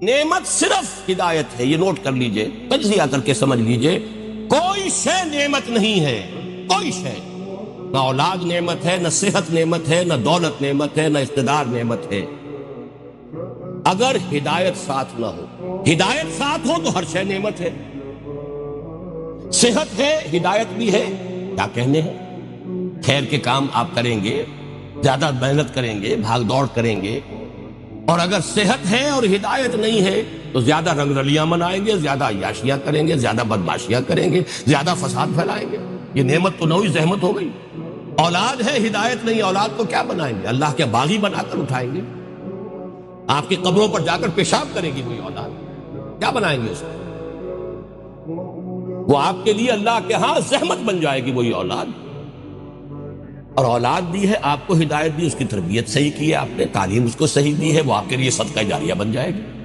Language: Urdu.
نعمت صرف ہدایت ہے، یہ نوٹ کر لیجئے، تجزیہ کر کے سمجھ لیجئے۔ کوئی شے نعمت نہیں ہے، کوئی شے، نہ اولاد نعمت ہے، نہ صحت نعمت ہے، نہ دولت نعمت ہے، نہ اقتدار نعمت ہے، اگر ہدایت ساتھ نہ ہو۔ ہدایت ساتھ ہو تو ہر شے نعمت ہے۔ صحت ہے، ہدایت بھی ہے، کیا کہنے ہیں، خیر کے کام آپ کریں گے، زیادہ محنت کریں گے، بھاگ دوڑ کریں گے، اور اگر صحت ہے اور ہدایت نہیں ہے تو زیادہ رنگ رلیاں منائیں گے، زیادہ عیاشیاں کریں گے، زیادہ بدماشیاں کریں گے، زیادہ فساد پھیلائیں گے۔ یہ نعمت تو نوعی زحمت ہو گئی۔ اولاد ہے، ہدایت نہیں، اولاد کو کیا بنائیں گے؟ اللہ کے باغی بنا کر اٹھائیں گے۔ آپ کی قبروں پر جا کر پیشاب کرے گی وہی اولاد، کیا بنائیں گے اس کو؟ وہ آپ کے لیے اللہ کے ہاں زحمت بن جائے گی وہی اولاد۔ اور اولاد دی ہے، آپ کو ہدایت دی، اس کی تربیت صحیح کی ہے آپ نے، تعلیم اس کو صحیح دی ہے، وہ آپ کے لیے صدقہ جاریہ بن جائے گی۔